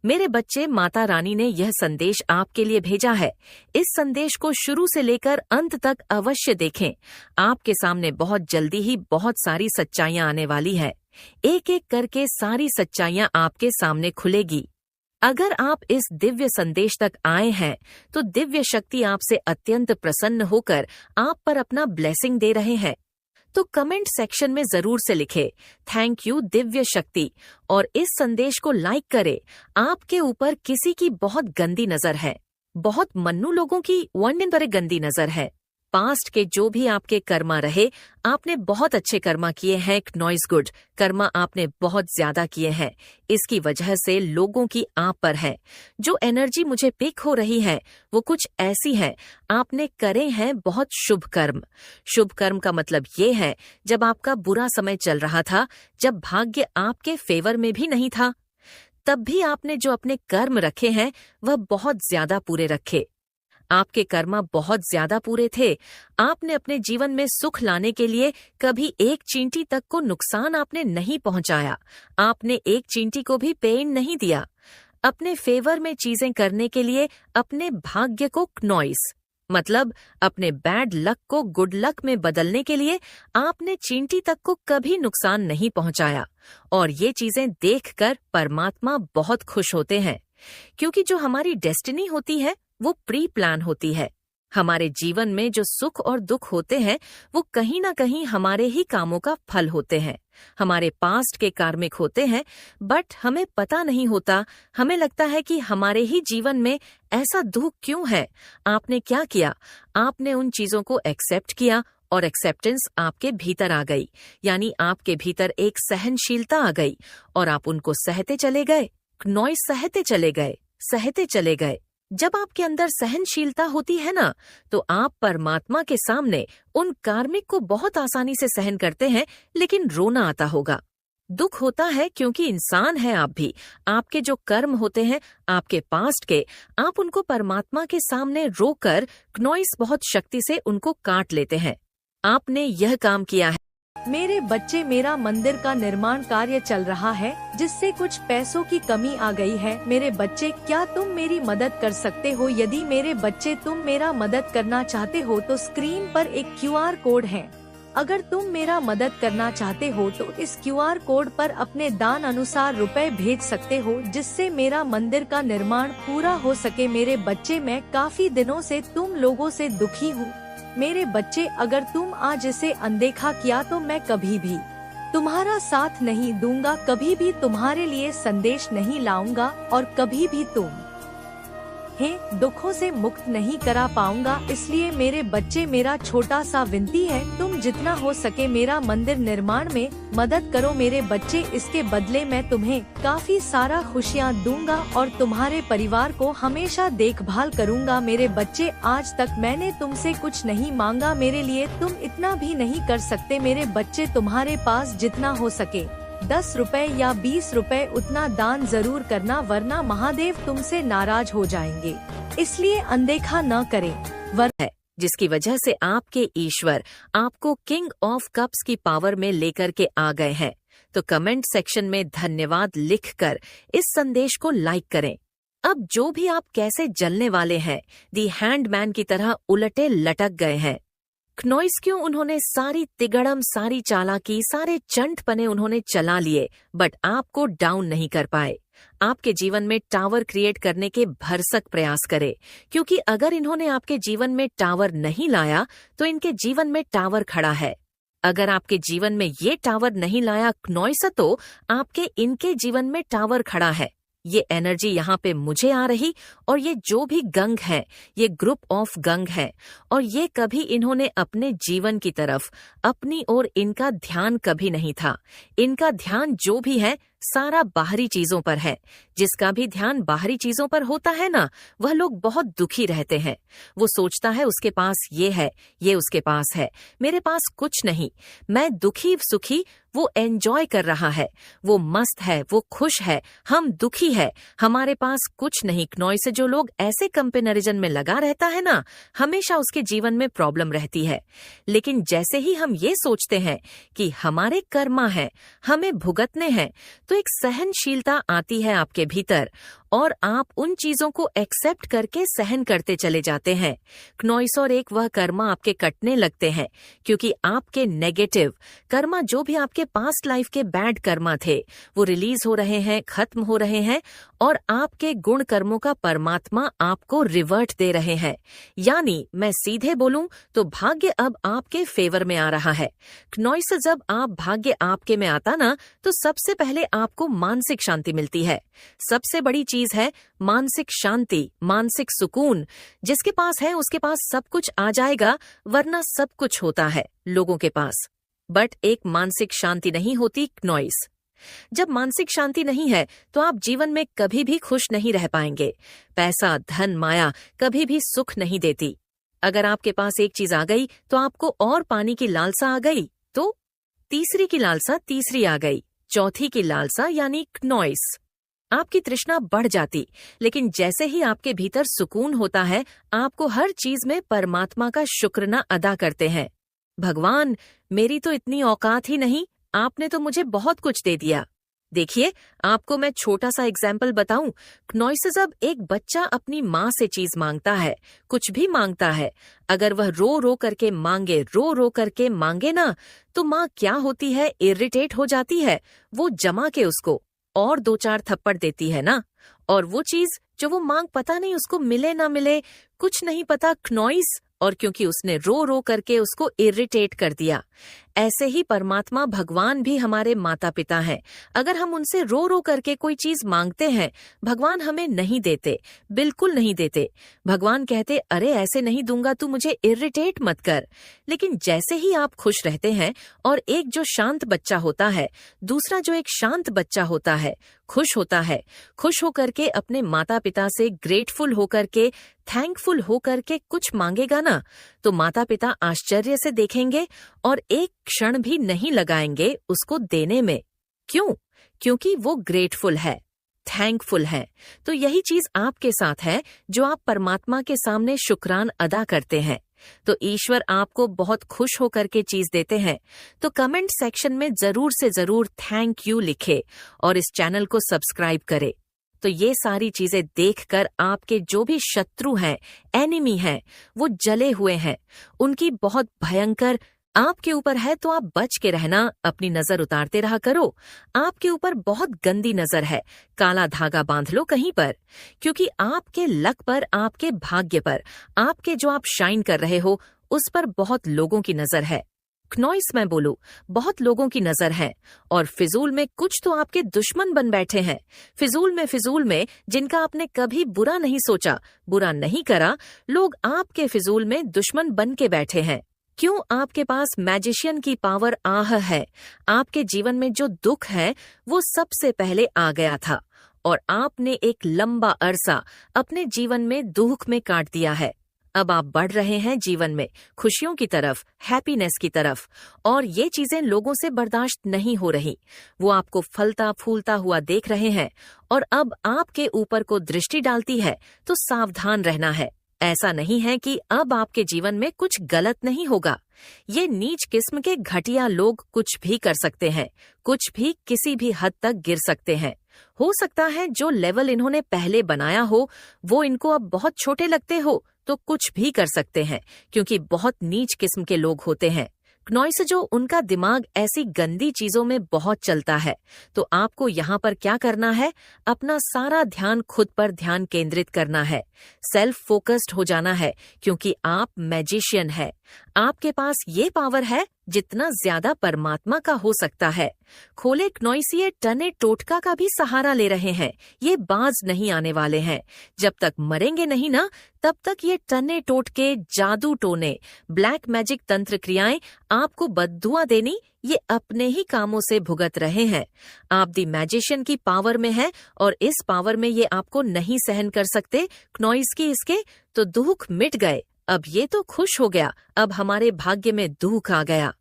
मेरे बच्चे, माता रानी ने यह संदेश आपके लिए भेजा है। इस संदेश को शुरू से लेकर अंत तक अवश्य देखें। आपके सामने बहुत जल्दी ही बहुत सारी सच्चाइयां आने वाली है। एक एक करके सारी सच्चाइयां आपके सामने खुलेगी। अगर आप इस दिव्य संदेश तक आए हैं तो दिव्य शक्ति आपसे अत्यंत प्रसन्न होकर आप पर अपना ब्लेसिंग दे रहे हैं। तो कमेंट सेक्शन में जरूर से लिखे थैंक यू दिव्य शक्ति और इस संदेश को लाइक करें। आपके ऊपर किसी की बहुत गंदी नजर है, बहुत मन्नू लोगों की वंडन पर गंदी नजर है। पास्ट के जो भी आपके कर्मा रहे, आपने बहुत अच्छे कर्मा किए हैं। नॉइस गुड कर्मा आपने बहुत ज्यादा किए हैं। इसकी वजह से लोगों की आप पर है। जो एनर्जी मुझे पिक हो रही है वो कुछ ऐसी है, आपने करे हैं बहुत शुभ कर्म। शुभ कर्म का मतलब ये है जब आपका बुरा समय चल रहा था, जब भाग्य आपके फेवर में भी नहीं था, तब भी आपने जो अपने कर्म रखे हैं वह बहुत ज्यादा पूरे रखे। आपके कर्मा बहुत ज्यादा पूरे थे। आपने अपने जीवन में सुख लाने के लिए कभी एक चींटी तक को नुकसान आपने नहीं पहुंचाया। आपने एक चींटी को भी पेन नहीं दिया। अपने फेवर में चीजें करने के लिए अपने भाग्य को नॉइस मतलब अपने बैड लक को गुड लक में बदलने के लिए आपने चींटी तक को कभी नुकसान नहीं पहुंचाया। और ये चीजें देखकर परमात्मा बहुत खुश होते हैं, क्योंकि जो हमारी डेस्टिनी होती है वो प्री प्लान होती है। हमारे जीवन में जो सुख और दुख होते हैं वो कहीं ना कहीं हमारे ही कामों का फल होते हैं, हमारे पास्ट के कार्मिक होते हैं। बट हमें पता नहीं होता, हमें लगता है कि हमारे ही जीवन में ऐसा दुख क्यों है। आपने क्या किया? आपने उन चीजों को एक्सेप्ट किया और एक्सेप्टेंस आपके भीतर आ गई, यानी आपके भीतर एक सहनशीलता आ गई और आप उनको सहते चले गए। नॉइस सहते चले गए, सहते चले गए। जब आपके अंदर सहनशीलता होती है ना, तो आप परमात्मा के सामने उन कार्मिक को बहुत आसानी से सहन करते हैं। लेकिन रोना आता होगा, दुख होता है, क्योंकि इंसान है आप भी। आपके जो कर्म होते हैं आपके पास्ट के, आप उनको परमात्मा के सामने रोकर नॉइस बहुत शक्ति से उनको काट लेते हैं। आपने यह काम किया है। मेरे बच्चे, मेरा मंदिर का निर्माण कार्य चल रहा है, जिससे कुछ पैसों की कमी आ गई है। मेरे बच्चे, क्या तुम मेरी मदद कर सकते हो? यदि मेरे बच्चे तुम मेरा मदद करना चाहते हो तो स्क्रीन पर एक QR कोड है। अगर तुम मेरा मदद करना चाहते हो तो इस QR कोड पर अपने दान अनुसार रुपए भेज सकते हो, जिससे मेरा मंदिर का निर्माण पूरा हो सके। मेरे बच्चे, मैं काफी दिनों से तुम लोगों से दुखी हूँ। मेरे बच्चे, अगर तुम आज इसे अनदेखा किया तो मैं कभी भी तुम्हारा साथ नहीं दूंगा, कभी भी तुम्हारे लिए संदेश नहीं लाऊंगा और कभी भी तुम दुखों से मुक्त नहीं करा पाऊंगा। इसलिए मेरे बच्चे, मेरा छोटा सा विनती है, तुम जितना हो सके मेरा मंदिर निर्माण में मदद करो। मेरे बच्चे, इसके बदले मैं तुम्हें काफी सारा खुशियाँ दूंगा और तुम्हारे परिवार को हमेशा देखभाल करूंगा। मेरे बच्चे, आज तक मैंने तुमसे कुछ नहीं मांगा, मेरे लिए तुम इतना भी नहीं कर सकते। मेरे बच्चे, तुम्हारे पास जितना हो सके 10 रुपए या 20 रुपए उतना दान जरूर करना, वरना महादेव तुमसे नाराज हो जाएंगे। इसलिए अनदेखा न करें। है जिसकी वजह से आपके ईश्वर आपको किंग ऑफ कप्स की पावर में लेकर के आ गए हैं। तो कमेंट सेक्शन में धन्यवाद लिखकर इस संदेश को लाइक करें। अब जो भी आप कैसे जलने वाले हैं, दी हैंडमैन की तरह उलटे लटक गए हैं। नॉइस क्यों? उन्होंने सारी तिगड़म, सारी चालाकी, सारे चंटपने उन्होंने चला लिए, बट आपको डाउन नहीं कर पाए। आपके जीवन में टावर क्रिएट करने के भरसक प्रयास करे, क्योंकि अगर इन्होंने आपके जीवन में टावर नहीं लाया तो इनके जीवन में टावर खड़ा है। अगर आपके जीवन में ये टावर नहीं लाया नॉइस, तो आपके इनके जीवन में टावर खड़ा है। ये एनर्जी यहाँ पे मुझे आ रही, और ये जो भी गंग है, ये ग्रुप ऑफ गंग है, और ये कभी इन्होंने अपने जीवन की तरफ, अपनी ओर इनका ध्यान कभी नहीं था। इनका ध्यान जो भी है सारा बाहरी चीजों पर है। जिसका भी ध्यान बाहरी चीजों पर होता है ना, वह लोग बहुत दुखी रहते हैं। वो सोचता है उसके पास ये है, ये उसके पास है, मेरे पास कुछ नहीं, मैं दुखी सुखी। वो एंजॉय कर रहा है, वो मस्त है, वो खुश है, हम दुखी है, हमारे पास कुछ नहीं। नॉइस से जो लोग ऐसे कंपेरिजन में लगा रहता है ना, हमेशा उसके जीवन में प्रॉब्लम रहती है। लेकिन जैसे ही हम ये सोचते हैं कि हमारे कर्मा है, हमें भुगतने हैं, तो एक सहनशीलता आती है आपके भीतर और आप उन चीजों को एक्सेप्ट करके सहन करते चले जाते हैं। क्नॉइस और एक वह कर्मा आपके कटने लगते हैं, क्योंकि आपके नेगेटिव कर्मा, जो भी आपके पास्ट लाइफ के बैड कर्मा थे, वो रिलीज हो रहे हैं, खत्म हो रहे हैं, और आपके गुण कर्मों का परमात्मा आपको रिवर्ट दे रहे हैं। यानी मैं सीधे बोलूं तो भाग्य अब आपके फेवर में आ रहा है। क्नॉइस, जब आप भाग्य आपके में आता ना, तो सबसे पहले आपको मानसिक शांति मिलती है। सबसे बड़ी चीज है मानसिक शांति, मानसिक सुकून। जिसके पास है उसके पास सब कुछ आ जाएगा, वरना सब कुछ होता है लोगों के पास, बट एक मानसिक शांति नहीं होती क्नॉइस। जब मानसिक शांति नहीं है तो आप जीवन में कभी भी खुश नहीं रह पाएंगे। पैसा, धन, माया कभी भी सुख नहीं देती। अगर आपके पास एक चीज आ गई तो आपको और पानी की लालसा आ गई, तो तीसरी की लालसा तीसरी आ गई, चौथी की लालसा यानी क्नॉइस। आपकी तृष्णा बढ़ जाती, लेकिन जैसे ही आपके भीतर सुकून होता है, आपको हर चीज में परमात्मा का शुक्राना अदा करते हैं। भगवान, मेरी तो इतनी औकात ही नहीं, आपने तो मुझे बहुत कुछ दे दिया। देखिए, आपको मैं छोटा सा एग्जाम्पल बताऊं। क्नॉइस, जब एक बच्चा अपनी माँ से चीज मांगता है, कुछ भी मांगता है, अगर वह रो रो करके मांगे ना, तो माँ क्या होती है, इरिटेट हो जाती है। वो जमा के उसको और 2-4 थप्पड़ देती है ना, और वो चीज जो वो मांग, पता नहीं उसको मिले ना मिले, कुछ नहीं पता क्नॉइस, और क्योंकि उसने रो रो करके उसको इरिटेट कर दिया। ऐसे ही परमात्मा भगवान भी हमारे माता पिता हैं। अगर हम उनसे रो रो करके कोई चीज मांगते हैं, भगवान हमें नहीं देते, बिल्कुल नहीं देते। भगवान कहते, अरे ऐसे नहीं दूंगा, तू मुझे इरिटेट मत कर। लेकिन जैसे ही आप खुश रहते हैं, और एक जो शांत बच्चा होता है, दूसरा जो एक शांत बच्चा होता है, खुश होता है, खुश होकर के अपने माता पिता से ग्रेटफुल होकर के, थैंकफुल होकर के कुछ मांगेगा ना, तो माता पिता आश्चर्य से देखेंगे और एक क्षण भी नहीं लगाएंगे उसको देने में। क्यों? क्योंकि वो ग्रेटफुल है, थैंकफुल है। तो यही चीज आपके साथ है, जो आप परमात्मा के सामने शुक्रान अदा करते हैं, तो ईश्वर आपको बहुत खुश होकर के चीज देते हैं। तो कमेंट सेक्शन में जरूर से जरूर थैंक यू लिखे और इस चैनल को सब्सक्राइब करे। तो ये सारी चीजें देखकर आपके जो भी शत्रु हैं, एनिमी हैं, वो जले हुए हैं। उनकी बहुत भयंकर आपके ऊपर है, तो आप बच के रहना, अपनी नजर उतारते रहा करो। आपके ऊपर बहुत गंदी नजर है, काला धागा बांध लो कहीं पर, क्योंकि आपके लक पर, आपके भाग्य पर, आपके जो आप शाइन कर रहे हो, उस पर बहुत लोगों की नजर है। क्नॉइस, मैं बोलूं, बहुत लोगों की नजर है, और फिजूल में कुछ तो आपके दुश्मन बन बैठे हैं। फिजूल में जिनका आपने कभी बुरा नहीं सोचा, बुरा नहीं करा, लोग आपके फिजूल में दुश्मन बन के बैठे हैं। क्यों? आपके पास मैजिशियन की पावर आह है। आपके जीवन में जो दुख है, वो सबसे पहले आ गया था, और आपने एक लंबा अरसा अपने जीवन में दुख में काट दिया है। अब आप बढ़ रहे हैं जीवन में, खुशियों की तरफ, हैप्पीनेस की तरफ, और ये चीजें लोगों से बर्दाश्त नहीं हो रही। वो आपको फलता फूलता हुआ देख रहे हैं, और अब आपके ऊपर को दृष्टि डालती है, तो सावधान रहना है। ऐसा नहीं है कि अब आपके जीवन में कुछ गलत नहीं होगा। ये नीच किस्म के घटिया लोग कुछ भी कर सकते हैं, कुछ भी किसी भी हद तक गिर सकते हैं। हो सकता है जो लेवल इन्होंने पहले बनाया हो, वो इनको अब बहुत छोटे लगते हो, तो कुछ भी कर सकते हैं, क्योंकि बहुत नीच किस्म के लोग होते हैं। क्नॉइस, जो उनका दिमाग ऐसी गंदी चीजों में बहुत चलता है, तो आपको यहाँ पर क्या करना है, अपना सारा ध्यान खुद पर ध्यान केंद्रित करना है, सेल्फ फोकस्ड हो जाना है, क्योंकि आप मैजिशियन है। आपके पास ये पावर है जितना ज्यादा परमात्मा का हो सकता है। खोले क्नॉइस, ये टने टोटका का भी सहारा ले रहे हैं, ये बाज नहीं आने वाले हैं। जब तक मरेंगे नहीं ना, तब तक ये टने टोटके, जादू टोने, ब्लैक मैजिक तंत्र क्रियाएं आपको बद्दुआ देनी, ये अपने ही कामों से भुगत रहे हैं। आप दी मैजिशियन की पावर में है, और इस पावर में ये आपको नहीं सहन कर सकते क्नॉइस की इसके, तो दुख मिट गए। अब ये तो खुश हो गया, अब हमारे भाग्य में दुख आ गया।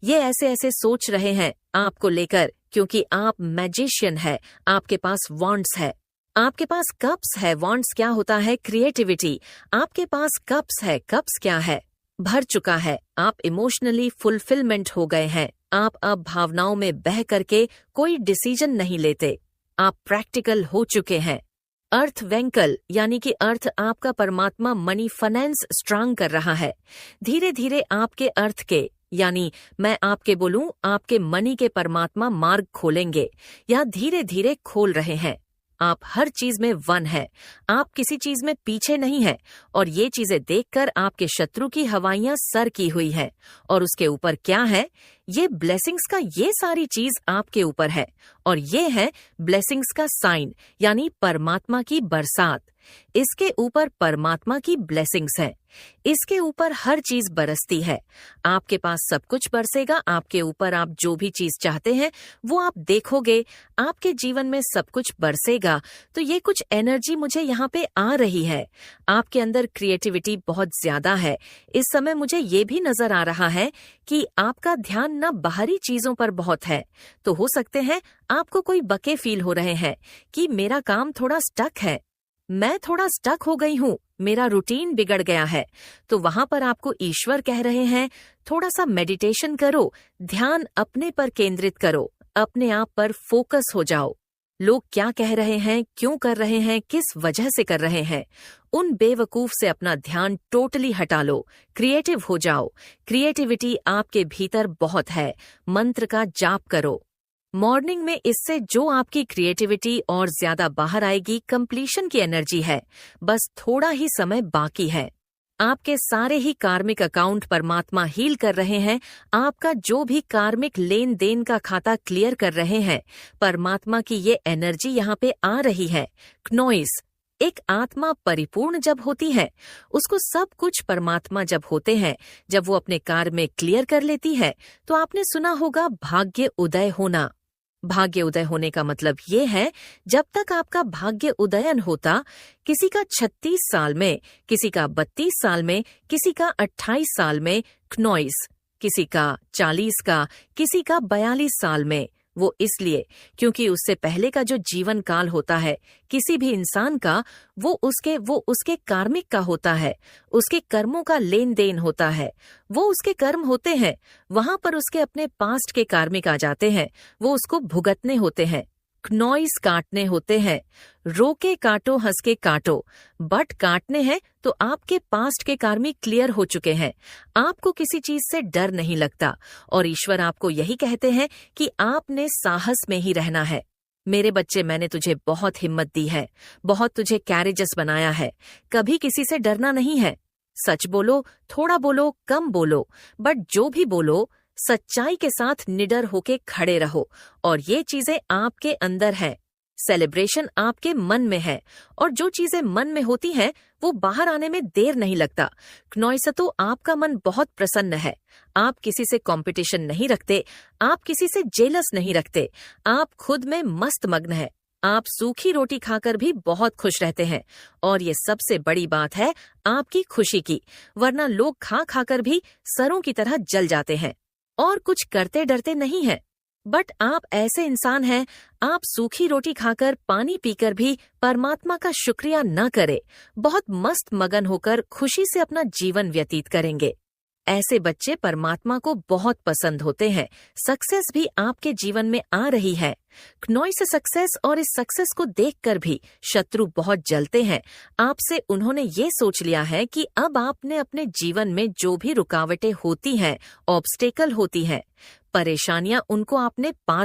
ये ऐसे ऐसे सोच रहे हैं आपको लेकर, क्योंकि आप मैजिशियन है, आपके पास वॉन्ड्स है, आपके पास कप्स है। वॉन्ड्स क्या होता है? क्रिएटिविटी। आपके पास कप्स है, कप्स क्या है? भर चुका है। आप इमोशनली फुलफिलमेंट हो गए हैं। आप अब भावनाओं में बह करके कोई डिसीजन नहीं लेते, आप प्रैक्टिकल हो चुके हैं। अर्थ वेंकल यानी कि अर्थ आपका परमात्मा मनी फाइनेंस स्ट्रांग कर रहा है। धीरे धीरे आपके अर्थ के यानी मैं आपके बोलूं आपके मनी के परमात्मा मार्ग खोलेंगे या धीरे धीरे खोल रहे हैं। आप हर चीज में वन है, आप किसी चीज में पीछे नहीं है और ये चीजें देखकर आपके शत्रु की हवाइयां सर की हुई है। और उसके ऊपर क्या है? ये ब्लेसिंग्स का ये सारी चीज आपके ऊपर है और ये है ब्लेसिंग्स का साइन यानी परमात्मा की बरसात। इसके ऊपर परमात्मा की ब्लेसिंग्स हैं। इसके ऊपर हर चीज बरसती है। आपके पास सब कुछ बरसेगा आपके ऊपर। आप जो भी चीज चाहते हैं वो आप देखोगे, आपके जीवन में सब कुछ बरसेगा। तो ये कुछ एनर्जी मुझे यहाँ पे आ रही है। आपके अंदर क्रिएटिविटी बहुत ज्यादा है। इस समय मुझे ये भी नजर आ रहा है कि आपका ध्यान न बाहरी चीजों पर बहुत है। तो हो सकते हैं आपको कोई बके फील हो रहे हैं कि मेरा काम थोड़ा स्टक है, मैं थोड़ा स्टक हो गई हूँ, मेरा रूटीन बिगड़ गया है। तो वहां पर आपको ईश्वर कह रहे हैं थोड़ा सा मेडिटेशन करो, ध्यान अपने पर केंद्रित करो, अपने आप पर फोकस हो जाओ। लोग क्या कह रहे हैं, क्यों कर रहे हैं, किस वजह से कर रहे हैं, उन बेवकूफ से अपना ध्यान टोटली हटा लो। क्रिएटिव हो जाओ। क्रिएटिविटी आपके भीतर बहुत है। मंत्र का जाप करो मॉर्निंग में। इससे जो आपकी क्रिएटिविटी और ज्यादा बाहर आएगी। कंप्लीशन की एनर्जी है, बस थोड़ा ही समय बाकी है। आपके सारे ही कार्मिक अकाउंट परमात्मा हील कर रहे हैं। आपका जो भी कार्मिक लेन देन का खाता क्लियर कर रहे हैं। परमात्मा की ये एनर्जी यहाँ पे आ रही है। क्नोइस एक आत्मा परिपूर्ण जब होती है, उसको सब कुछ परमात्मा जब होते हैं, जब वो अपने कार्य में क्लियर कर लेती है, तो आपने सुना होगा भाग्य उदय होना। भाग्य उदय होने का मतलब ये है जब तक आपका भाग्य उदयन होता, किसी का 36 साल में, किसी का 32 साल में, किसी का 28 साल में क्नोइस, किसी का 40 का, किसी का 42 साल में। वो इसलिए क्योंकि उससे पहले का जो जीवन काल होता है किसी भी इंसान का, वो उसके कार्मिक का होता है, उसके कर्मों का लेन देन होता है। वो उसके कर्म होते हैं, वहां पर उसके अपने पास्ट के कार्मिक आ जाते हैं, वो उसको भुगतने होते हैं। क्नोइस काटने होते हैं। रोके काटो हंस के काटो, बट काटने हैं तो आपके पास्ट के कार्मिक क्लियर हो चुके हैं। आपको किसी चीज से डर नहीं लगता और ईश्वर आपको यही कहते हैं कि आपने साहस में ही रहना है। मेरे बच्चे, मैंने तुझे बहुत हिम्मत दी है, बहुत तुझे कैरेजस बनाया है। कभी किसी से डरना नहीं है। सच बोलो, थोड़ा बोलो, कम बोलो, बट जो भी बोलो सच्चाई के साथ निडर होके खड़े रहो। और ये चीजें आपके अंदर है। सेलिब्रेशन आपके मन में है और जो चीजें मन में होती हैं वो बाहर आने में देर नहीं लगता। क्नोइसतो आपका मन बहुत प्रसन्न है। आप किसी से कंपटीशन नहीं रखते, आप किसी से जेलस नहीं रखते, आप खुद में मस्त मग्न है। आप सूखी रोटी खाकर भी बहुत खुश रहते हैं और ये सबसे बड़ी बात है आपकी खुशी की, वरना लोग खा खाकर भी सरों की तरह जल जाते हैं और कुछ करते डरते नहीं हैं। बट आप ऐसे इंसान हैं, आप सूखी रोटी खाकर, पानी पीकर भी परमात्मा का शुक्रिया न करें, बहुत मस्त मगन होकर खुशी से अपना जीवन व्यतीत करेंगे। ऐसे बच्चे परमात्मा को बहुत पसंद होते हैं। सक्सेस भी आपके जीवन में आ रही है। क्नोइस सक्सेस और इस सक्सेस को देखकर भी शत्रु बहुत जलते हैं। आपसे उन्होंने ये सोच लिया है कि अब आपने अपने जीवन में जो भी रुकावटें होती हैं, ऑब्स्टेकल होती हैं, परेशानियां, उनको आपने पार